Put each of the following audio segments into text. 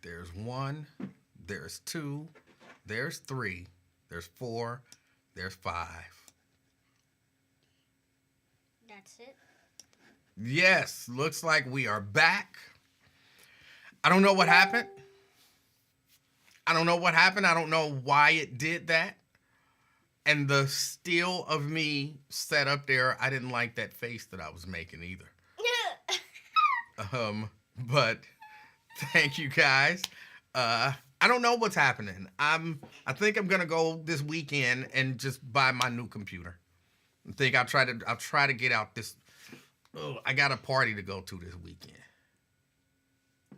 There's 1, there's 2, there's 3, there's 4, there's 5. That's it. Yes, looks like we are back. I don't know what happened. I don't know what happened. I don't know why it did that. And the still of me set up there, I didn't like that face that I was making either. But thank you guys. I don't know what's happening. I think I'm gonna go this weekend and just buy my new computer. I think I'll try to get out this. Oh, I got a party to go to this weekend.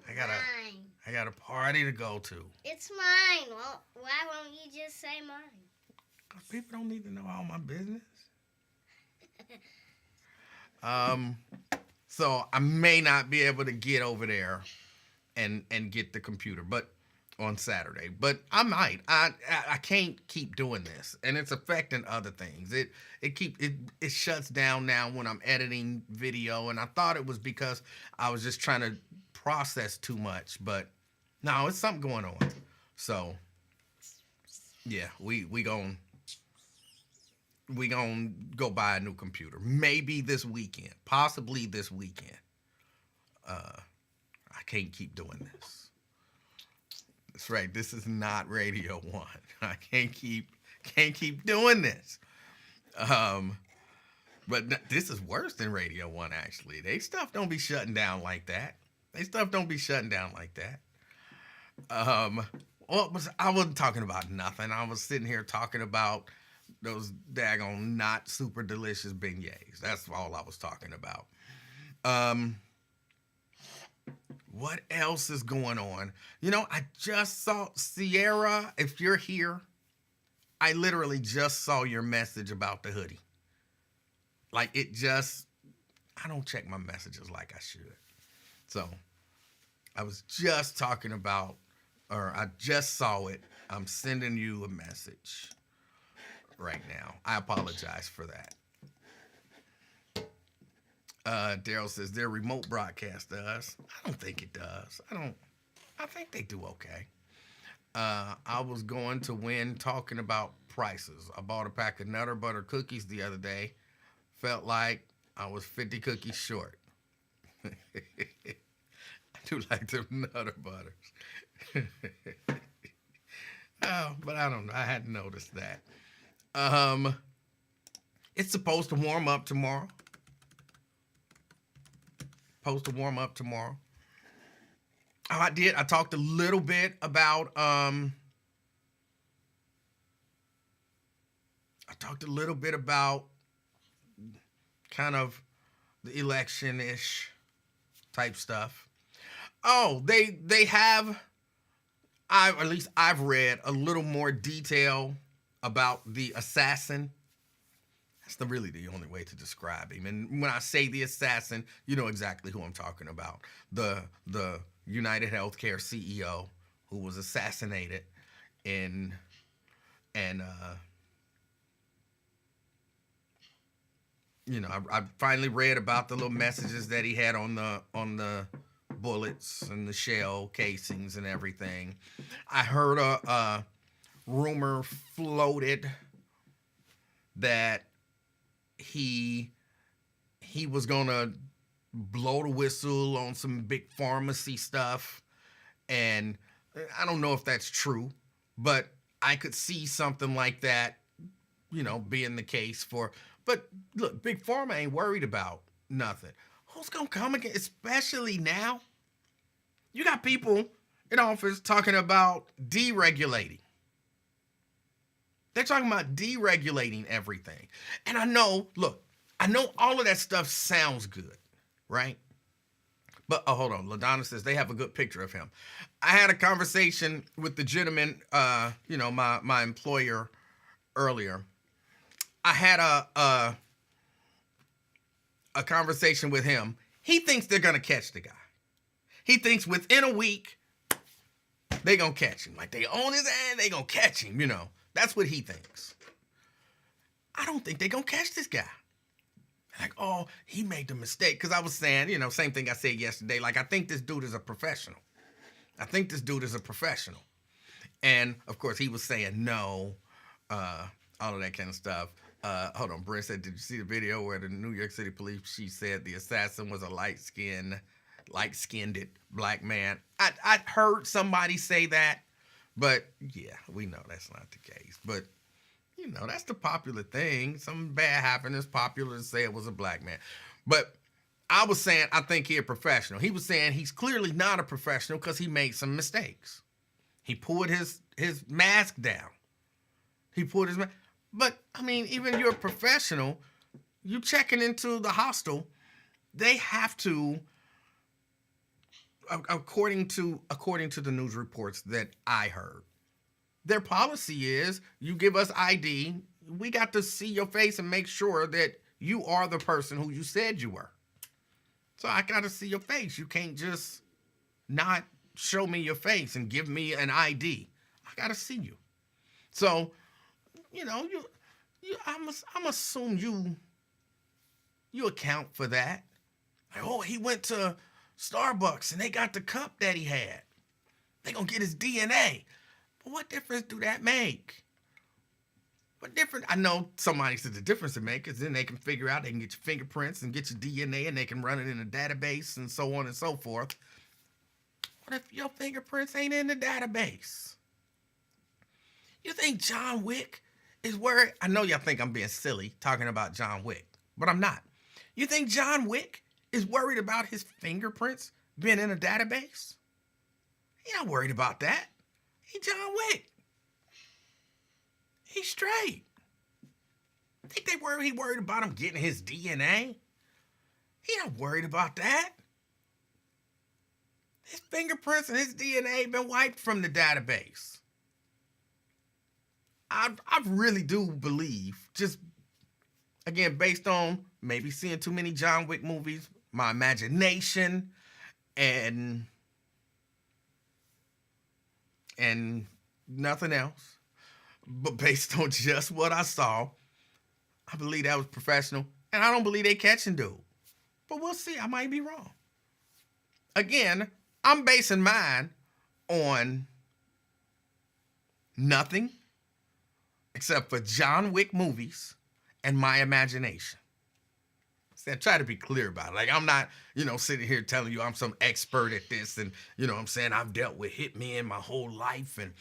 Mine. I got a party to go to. It's mine. Well, why won't you just say mine? Because people don't need to know all my business. So I may not be able to get over there and get the computer, but on Saturday. But I might. I can't keep doing this, and it's affecting other things. It shuts down now when I'm editing video, and I thought it was because I was just trying to process too much, but no, it's something going on. So yeah, we gonna go buy a new computer. Maybe this weekend. Possibly this weekend. I can't keep doing this. That's right. This is not Radio 1. I can't keep doing this. But this is worse than Radio 1, actually. They stuff don't be shutting down like that. Well, I wasn't talking about nothing. I was sitting here talking about those daggone not super delicious beignets. That's all I was talking about. What else is going on? You know, I just saw Sierra. If you're here, I literally just saw your message about the hoodie. Like I don't check my messages like I should. So I was just talking about, or I just saw it. I'm sending you a message right now. I apologize for that. Daryl says their remote broadcast does. I don't think it does. I think they do okay. I was going to win talking about prices. I bought a pack of Nutter Butter cookies the other day. Felt like I was 50 cookies short. I do like them Nutter Butters. Oh, but I don't know. I hadn't noticed that. It's supposed to warm up tomorrow. Oh, I did. I talked a little bit about kind of the election-ish type stuff. Oh, they have, at least I've read a little more detail about the assassin. That's really the only way to describe him. And when I say the assassin, you know exactly who I'm talking about. The United Healthcare CEO who was assassinated I finally read about the little messages that he had on the bullets and the shell casings and everything. I heard a rumor floated that he was gonna blow the whistle on some big pharmacy stuff, and I don't know if that's true, but I could see something like that, being the case for. But look, Big Pharma ain't worried about nothing. Who's gonna come again? Especially now, you got people in office talking about deregulating. They're talking about deregulating everything. And I know all of that stuff sounds good, right? But, hold on. LaDonna says they have a good picture of him. I had a conversation with the gentleman, my employer earlier. I had a conversation with him. He thinks they're going to catch the guy. He thinks within a week, they're going to catch him. Like, they own his ass, they're going to catch him, That's what he thinks. I don't think they're going to catch this guy. Like, oh, he made the mistake. Because I was saying, same thing I said yesterday. Like, I think this dude is a professional. I think this dude is a professional. And of course, he was saying no, all of that kind of stuff. Hold on, Brent said, "Did you see the video where the New York City police chief said the assassin was a light-skinned black man?" I heard somebody say that, but yeah, we know that's not the case. But that's the popular thing. Something bad happened. It's popular to say it was a black man. But I was saying I think he's a professional. He was saying he's clearly not a professional because he made some mistakes. He pulled his mask down. He pulled his mask. But, I mean, even you're a professional, you checking into the hostel, they have to, according to the news reports that I heard, their policy is you give us ID, we got to see your face and make sure that you are the person who you said you were. So I got to see your face. You can't just not show me your face and give me an ID. I got to see you. So, I'm assume you account for that. Like, oh, he went to Starbucks and they got the cup that he had. They gonna get his DNA. But what difference do that make? What difference? I know somebody said the difference it makes is then they can figure out, they can get your fingerprints and get your DNA and they can run it in a database and so on and so forth. What if your fingerprints ain't in the database? You think John Wick is worried? I know y'all think I'm being silly talking about John Wick, but I'm not. You think John Wick is worried about his fingerprints being in a database? He not worried about that. He John Wick. He's straight. Think he worried about him getting his DNA? He not worried about that. His fingerprints and his DNA been wiped from the database. I really do believe, just again, based on maybe seeing too many John Wick movies, my imagination, and nothing else, but based on just what I saw, I believe that was professional, and I don't believe they catching dude. But we'll see. I might be wrong. Again, I'm basing mine on nothing except for John Wick movies and my imagination. See, I try to be clear about it. Like, I'm not, sitting here telling you I'm some expert at this and, I'm saying I've dealt with hitmen my whole life and,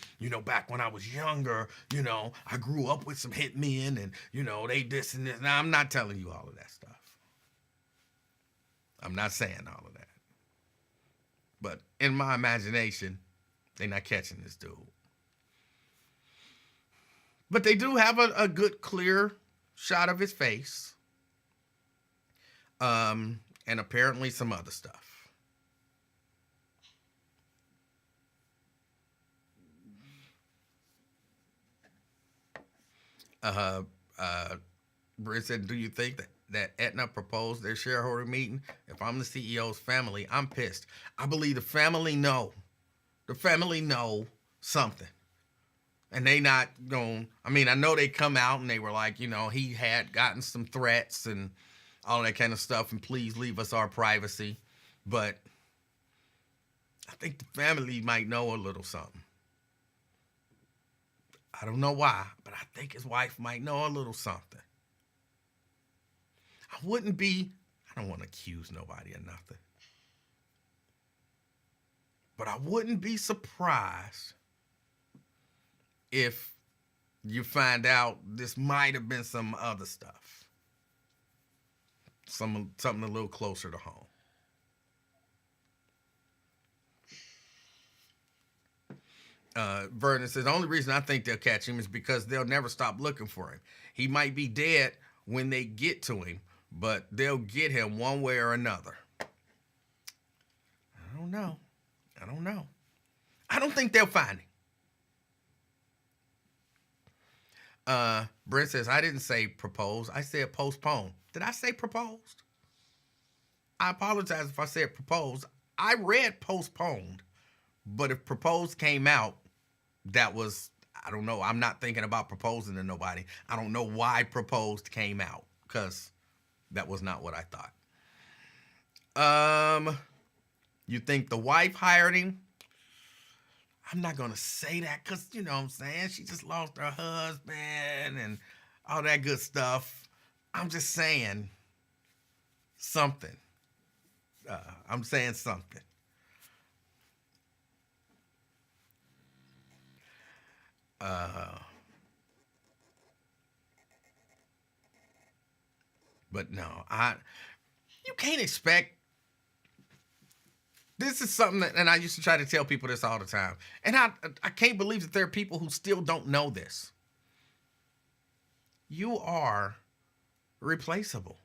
back when I was younger, I grew up with some hitmen and, they this and this. Now, I'm not telling you all of that stuff. I'm not saying all of that. But in my imagination, they're not catching this dude. But they do have a good, clear shot of his face. And apparently some other stuff. Britt said, do you think that Aetna proposed their shareholder meeting? If I'm the CEO's family, I'm pissed. I believe the family know. The family know something. And they not going, I know they come out and they were like, he had gotten some threats and all that kind of stuff, and please leave us our privacy. But I think the family might know a little something. I don't know why, but I think his wife might know a little something. I don't want to accuse nobody of nothing. But I wouldn't be surprised if you find out this might have been some other stuff. Something a little closer to home. Vernon says, the only reason I think they'll catch him is because they'll never stop looking for him. He might be dead when they get to him, but they'll get him one way or another. I don't know. I don't think they'll find him. Brent says, I didn't say propose. I said postpone. Did I say proposed? I apologize if I said proposed. I read postponed, but if proposed came out, that was, I don't know. I'm not thinking about proposing to nobody. I don't know why proposed came out, because that was not what I thought. You think the wife hired him? I'm not going to say that because, you know what I'm saying? She just lost her husband and all that good stuff. I'm just saying something. I'm saying something. But no, you can't expect. This is something that, and I used to try to tell people this all the time, and I can't believe that there are people who still don't know this. You are replaceable.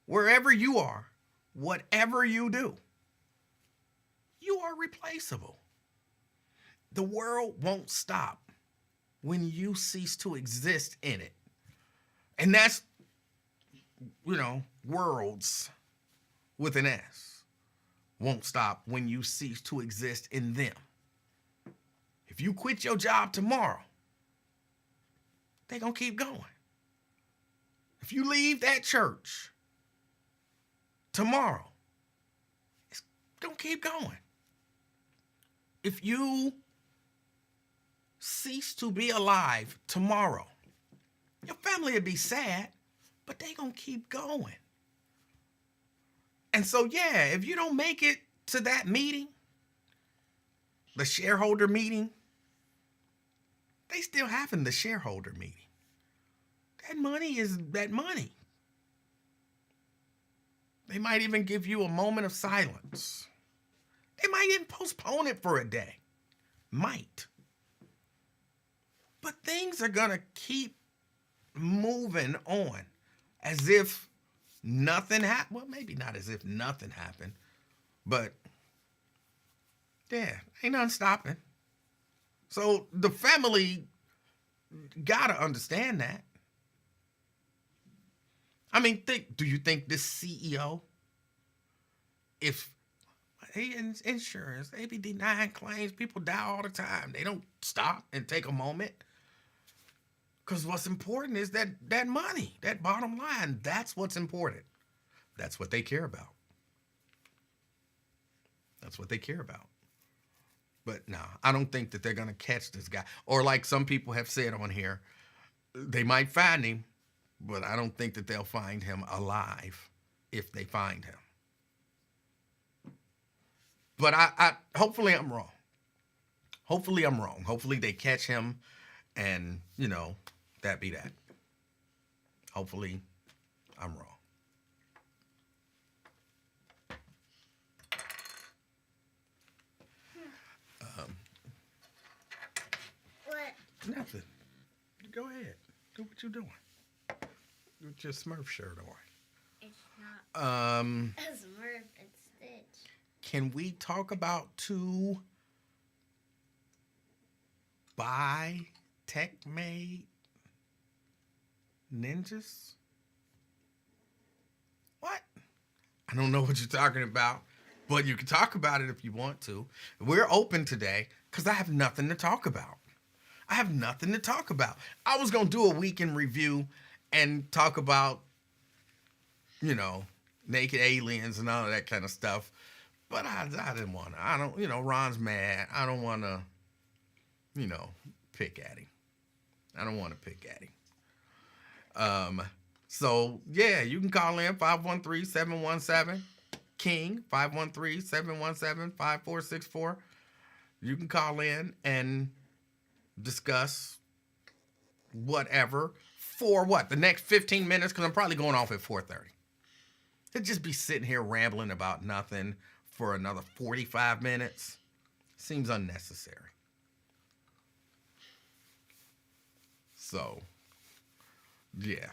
Wherever you are, whatever you do, you are replaceable. The world won't stop when you cease to exist in it. And that's, worlds with an S won't stop when you cease to exist in them. If you quit your job tomorrow, they're going to keep going. If you leave that church tomorrow, it's going to keep going. If you cease to be alive tomorrow, your family will be sad, but they going to keep going. And so, yeah, if you don't make it to that meeting, the shareholder meeting, they still having the shareholder meeting. That money is that money. They might even give you a moment of silence. They might even postpone it for a day. Might. But things are going to keep moving on as if nothing happened. Well, maybe not as if nothing happened, but yeah, ain't nothing stopping. So the family got to understand that. I mean, do you think this CEO, if he in insurance, they be denying claims, people die all the time. They don't stop and take a moment. Because what's important is that money, that bottom line. That's what's important. That's what they care about. That's what they care about. But no, I don't think that they're going to catch this guy. Or like some people have said on here, they might find him, but I don't think that they'll find him alive if they find him. But I hopefully I'm wrong. Hopefully I'm wrong. Hopefully they catch him and, that be that. Hopefully I'm wrong. What? Nothing. Go ahead. Do what you're doing. With your Smurf shirt on. It's not a Smurf, it's Stitch. Can we talk about two tech-made ninjas? What? I don't know what you're talking about, but you can talk about it if you want to. We're open today because I have nothing to talk about. I have nothing to talk about. I was going to do a weekend review and talk about, naked aliens and all of that kind of stuff. But I didn't want to. I don't, Ron's mad. I don't want to, pick at him. I don't want to pick at him. So, yeah, you can call in 513-717-KING, 513-717-5464. You can call in and discuss whatever for what? The next 15 minutes? Because I'm probably going off at 4:30. To just be sitting here rambling about nothing for another 45 minutes seems unnecessary. So, yeah.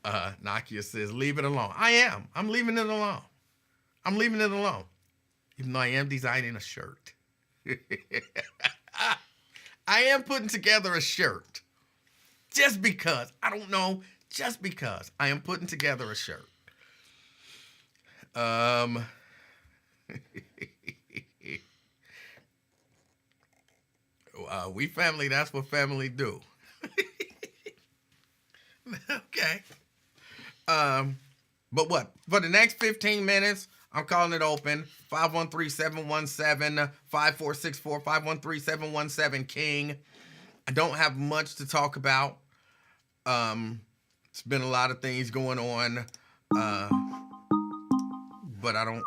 Nakia says, leave it alone. I am. I'm leaving it alone. I'm leaving it alone. Even though I am designing a shirt. I am putting together a shirt. Just because. I don't know. Just because. I am putting together a shirt. We family, that's what family do. Okay. But what? For the next 15 minutes, I'm calling it open. 513-717-5464. 513-717-KING. I don't have much to talk about. It's been a lot of things going on. But I don't.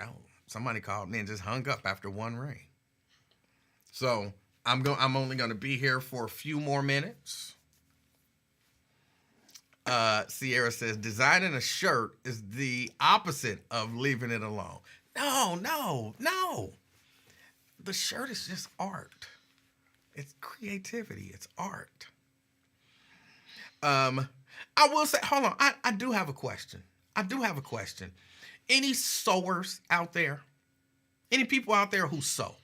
Oh, somebody called me and just hung up after one ring. So I'm only gonna be here for a few more minutes. Sierra says designing a shirt is the opposite of leaving it alone. No. The shirt is just art. It's creativity. It's art. I will say, hold on. I do have a question. Any sewers out there? Any people out there who sew?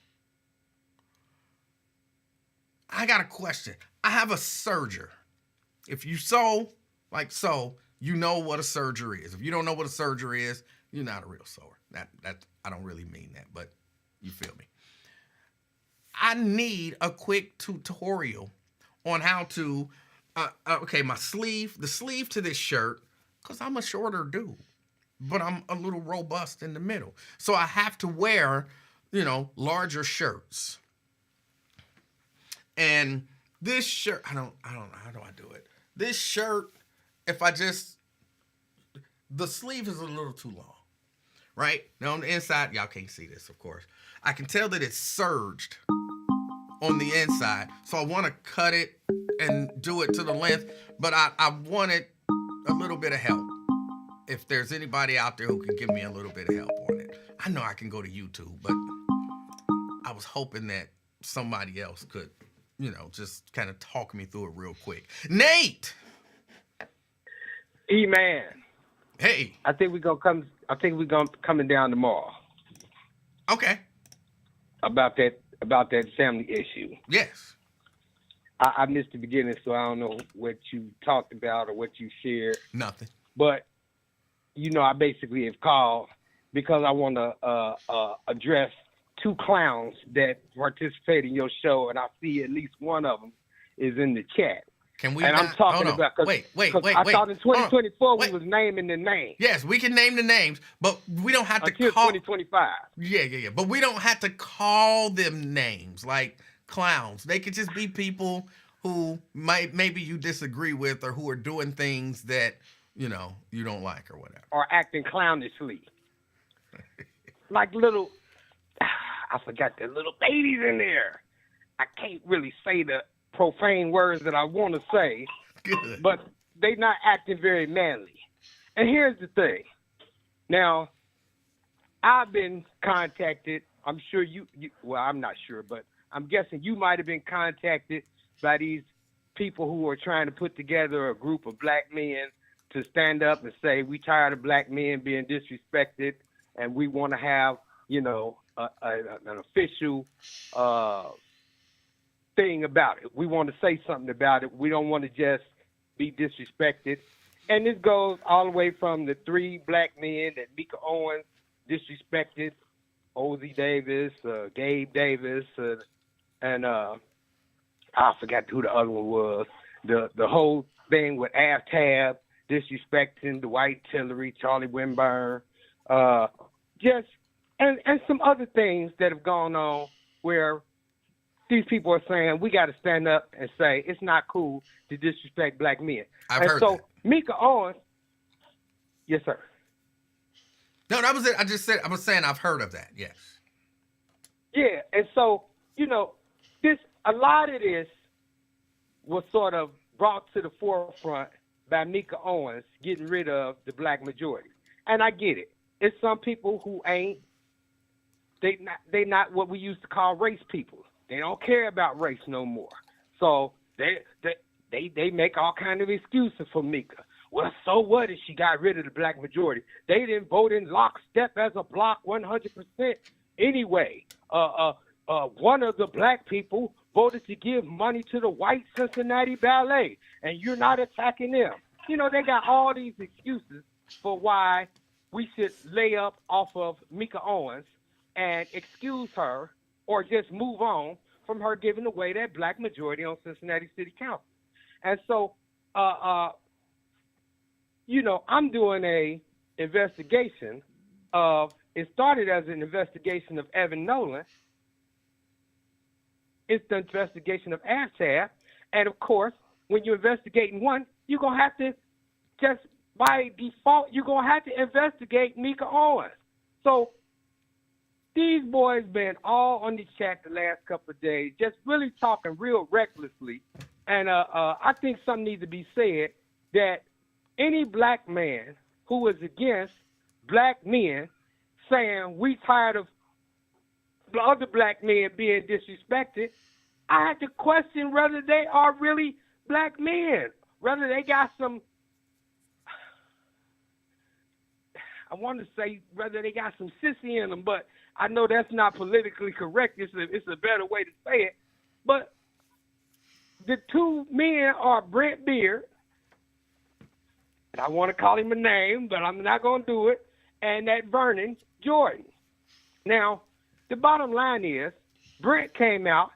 I got a question. I have a serger. If you sew, you know what a serger is. If you don't know what a serger is, you're not a real sewer. That I don't really mean that, but you feel me. I need a quick tutorial on how to, the sleeve to this shirt, because I'm a shorter dude, but I'm a little robust in the middle. So I have to wear, larger shirts. And this shirt, I don't know, how do I do it? This shirt, the sleeve is a little too long, right? Now on the inside, y'all can't see this, of course. I can tell that it's surged on the inside. So I want to cut it and do it to the length, but I wanted a little bit of help. If there's anybody out there who can give me a little bit of help on it. I know I can go to YouTube, but I was hoping that somebody else could, just kind of talk me through it real quick. Nate! E-Man. Hey. I think we're gonna coming down tomorrow. Okay. About that family issue. Yes. I missed the beginning, so I don't know what you talked about or what you shared. Nothing. But I basically have called because I want to address two clowns that participate in your show, and I see at least one of them is in the chat. Can we? And I'm talking about. Wait. I thought in 2024 we was naming the names. Yes, we can name the names, but we don't have to until call 2025. Yeah. But we don't have to call them names like clowns. They could just be people who maybe you disagree with or who are doing things that you don't like or whatever. Or acting clownishly. Like little, I forgot the little babies in there. I can't really say the profane words that I want to say. Good. But they not acting very manly. And here's the thing. Now, I've been contacted. I'm sure well, I'm not sure, but I'm guessing you might have been contacted by these people who are trying to put together a group of black men to stand up and say, we tired of black men being disrespected, and we want to have, an official thing about it. We want to say something about it. We don't want to just be disrespected. And this goes all the way from the three black men that Mika Owens disrespected, Ozzie Davis, Gabe Davis, and I forgot who the other one was. The whole thing with Aftab disrespecting Dwight Tillery, Charlie Winburn, and some other things that have gone on where these people are saying we got to stand up and say it's not cool to disrespect black men. I've heard that. Mika Owens, yes, sir. No, that was it. I was saying I've heard of that. Yes. Yeah, and so a lot of this was sort of brought to the forefront by Mika Owens getting rid of the black majority, and I get it. It's some people who they not what we used to call race people. They don't care about race no more. So they make all kind of excuses for Mika. Well, so what if she got rid of the black majority? They didn't vote in lockstep as a block 100% anyway. One of the black people voted to give money to the white Cincinnati Ballet, and you're not attacking them. They got all these excuses for why we should lay up off of Mika Owens and excuse her or just move on from her giving away that black majority on Cincinnati City Council. And so, I'm doing a investigation of it started as an investigation of Evan Nolan. It's the investigation of Aftab. And of course, when you're investigating one, you're going to have to, just by default, you're going to have to investigate Mika Owens. So these boys been all on the chat the last couple of days, just really talking real recklessly. And I think something needs to be said that any black man who is against black men saying we tired of the other black men being disrespected, I had to question whether they are really black men, whether they got some, I want to say whether they got some sissy in them, but I know that's not politically correct. It's a better way to say it. But the two men are Brent Beard, and I want to call him a name, but I'm not going to do it, and that Vernon Jordan. Now, the bottom line is, Brent came out,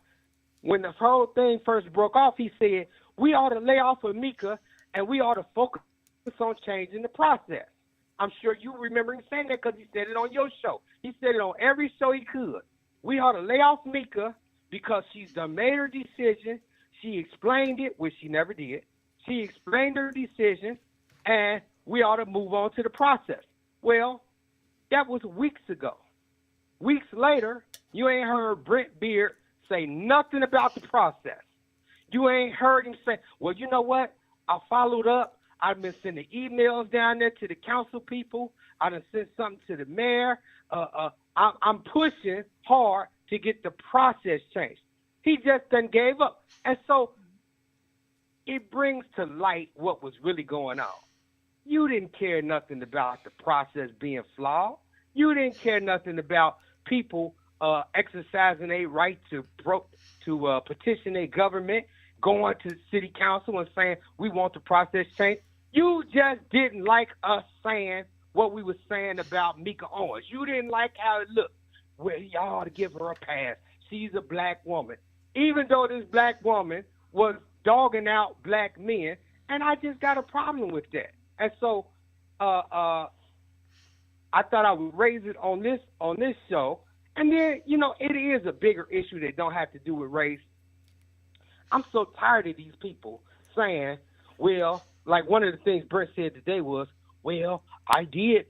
when the whole thing first broke off, he said, we ought to lay off of Mika, and we ought to focus on changing the process. I'm sure you remember him saying that because he said it on your show. He said it on every show he could. We ought to lay off Mika because she's done made her decision. She explained it, which she never did. She explained her decision, and we ought to move on to the process. Well, that was weeks ago. Weeks later, you ain't heard Brent Beard say nothing about the process. You ain't heard him say, well, you know what? I followed up. I've been sending emails down there to the council people. I done sent something to the mayor. I'm pushing hard to get the process changed. He just done gave up. And so it brings to light what was really going on. You didn't care nothing about the process being flawed. You didn't care nothing about people exercising their right to petition their government, going to city council and saying, we want the process changed. You just didn't like us saying what we were saying about Mika Owens. You didn't like how it looked. Well, y'all ought to give her a pass. She's a black woman. Even though this black woman was dogging out black men, and I just got a problem with that. And so I thought I would raise it on this show. And then, it is a bigger issue that don't have to do with race. I'm so tired of these people saying, well, like one of the things Brent said today was, well, I did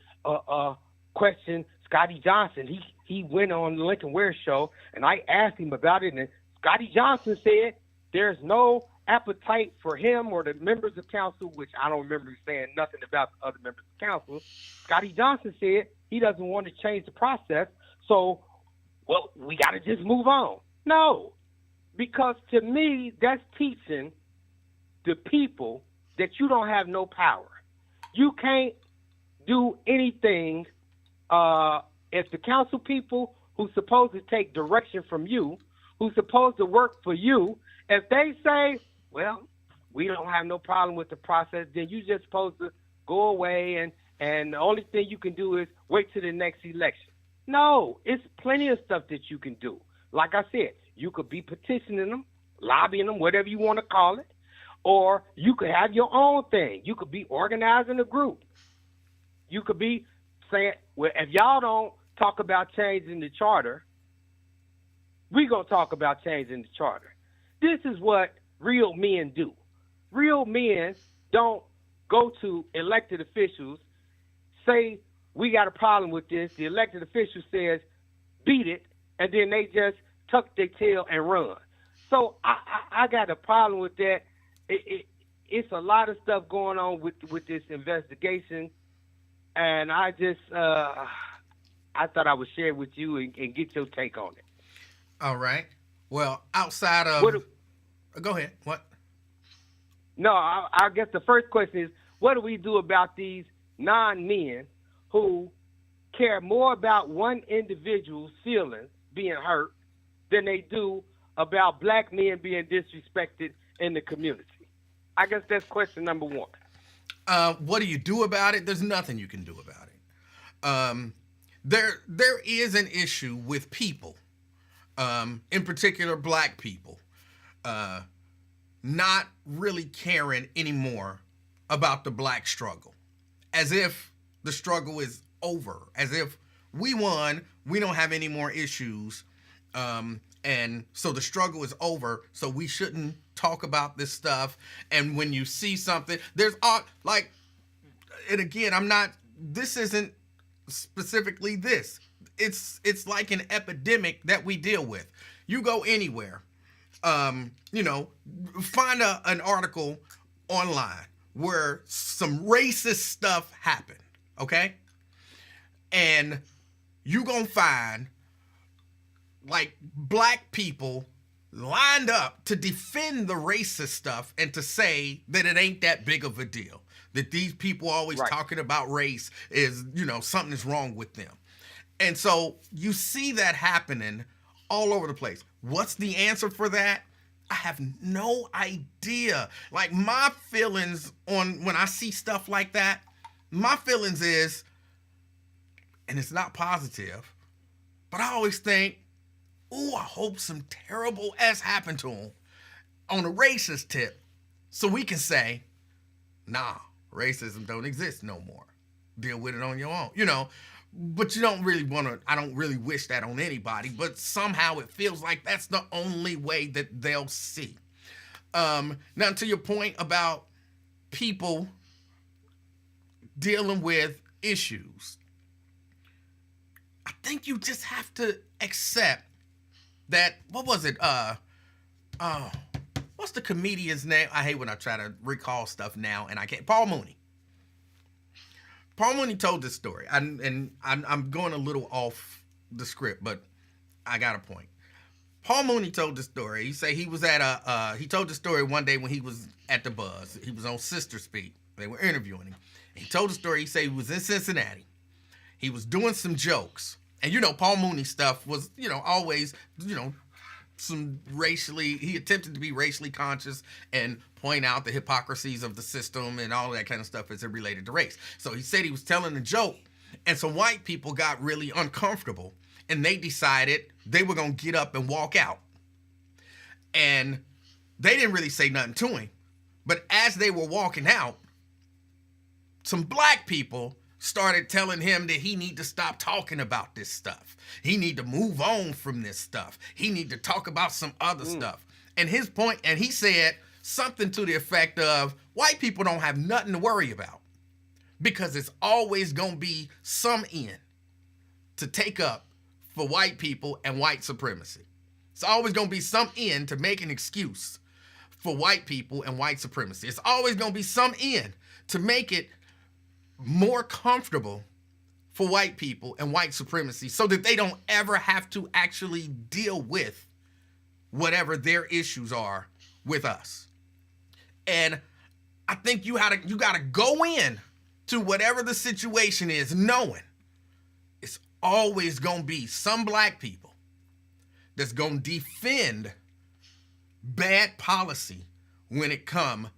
question Scotty Johnson. He went on the Lincoln Ware show, and I asked him about it, and Scotty Johnson said there's no appetite for him or the members of council, which I don't remember saying nothing about the other members of council. Scotty Johnson said he doesn't want to change the process, so, well, we got to just move on. No, because to me, that's teaching the people that you don't have no power. You can't do anything if the council people who's supposed to take direction from you, who's supposed to work for you, if they say, well, we don't have no problem with the process, then you're just supposed to go away and the only thing you can do is wait till the next election. No, it's plenty of stuff that you can do. Like I said, you could be petitioning them, lobbying them, whatever you want to call it, or you could have your own thing. You could be organizing a group. You could be saying, well, if y'all don't talk about changing the charter, we're going to talk about changing the charter. This is what real men do. Real men don't go to elected officials, say, we got a problem with this. The elected official says, beat it, and then they just tuck their tail and run. So I got a problem with that. It's a lot of stuff going on with this investigation, and I just I thought I would share it with you and get your take on it. All right. Well, outside of go ahead. What? No, I guess the first question is, what do we do about these non-men who care more about one individual's feelings being hurt than they do about black men being disrespected in the community? I guess that's question number one. What do you do about it? There's nothing you can do about it. There is an issue with people, in particular black people, not really caring anymore about the black struggle, as if the struggle is over, as if we won, we don't have any more issues, and so the struggle is over, so we shouldn't talk about this stuff. And when you see something, there's like, and again, this isn't specifically this. It's like an epidemic that we deal with. You go anywhere, find an article online where some racist stuff happened, okay? And you gonna find like black people lined up to defend the racist stuff and to say that it ain't that big of a deal. That these people always talking about race is, something is wrong with them. And so you see that happening all over the place. What's the answer for that? I have no idea. Like, my feelings when I see stuff like that, my feelings is, and it's not positive, but I always think, ooh, I hope some terrible ass happened to him on a racist tip, so we can say, nah, racism don't exist no more. Deal with it on your own, But you don't really want to, I don't really wish that on anybody, but somehow it feels like that's the only way that they'll see. Now, to your point about people dealing with issues, I think you just have to accept that, what was it? What's the comedian's name? I hate when I try to recall stuff now and I can't. Paul Mooney. Paul Mooney told this story, and I'm going a little off the script, but I got a point. Paul Mooney told the story. He said he was at he told the story one day when he was at the Buzz. He was on Sister Speak. They were interviewing him. And he told the story. He said he was in Cincinnati. He was doing some jokes. And, Paul Mooney stuff was, always, he attempted to be racially conscious and point out the hypocrisies of the system and all that kind of stuff as it related to race. So he said he was telling a joke, and some white people got really uncomfortable, and they decided they were going to get up and walk out. And they didn't really say nothing to him. But as they were walking out, some black people started telling him that he need to stop talking about this stuff. He need to move on from this stuff. He need to talk about some other stuff. And his point, and he said something to the effect of, white people don't have nothing to worry about because it's always going to be some end to take up for white people and white supremacy. It's always going to be some end to make an excuse for white people and white supremacy. It's always going to be some end to make it more comfortable for white people and white supremacy so that they don't ever have to actually deal with whatever their issues are with us. And I think you got to go in to whatever the situation is knowing it's always going to be some black people that's going to defend bad policy when it comes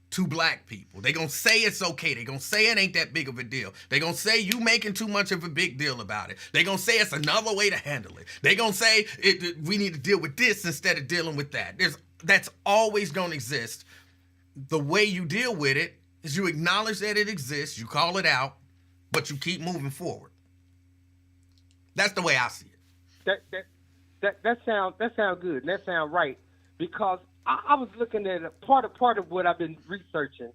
to black people. They gonna say it's okay. They gonna say it ain't that big of a deal. They gonna say you making too much of a big deal about it. They gonna say it's another way to handle it. They gonna say we need to deal with this instead of dealing with that. That's always gonna exist. The way you deal with it is you acknowledge that it exists, you call it out, but you keep moving forward. That's the way I see it. That sounds good, and that sounds right, because I was looking at a part of what I've been researching.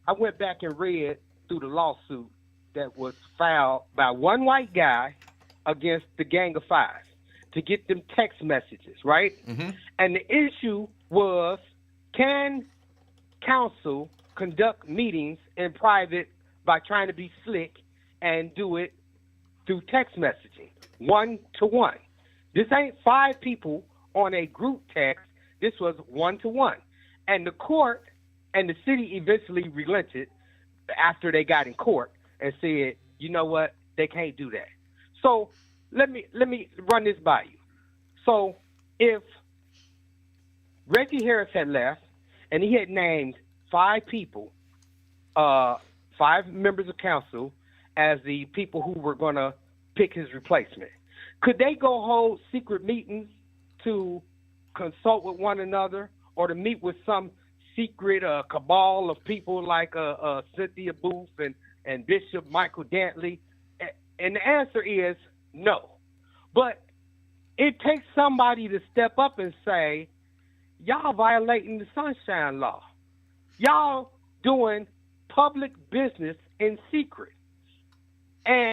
I went back and read through the lawsuit that was filed by one white guy against the Gang of Five to get them text messages, right? Mm-hmm. And the issue was, can council conduct meetings in private by trying to be slick and do it through text messaging, 1-to-1? This ain't 5 people on a group text. This was 1-to-1. And the court and the city eventually relented after they got in court and said, you know what, they can't do that. So let me run this by you. So if Reggie Harris had left and he had named 5 people, 5 members of council as the people who were going to pick his replacement, could they go hold secret meetings to consult with one another, or to meet with some secret cabal of people like Cynthia Booth and Bishop Michael Dantley, And the answer is no. But it takes somebody to step up and say, y'all violating the Sunshine Law. Y'all doing public business in secret. And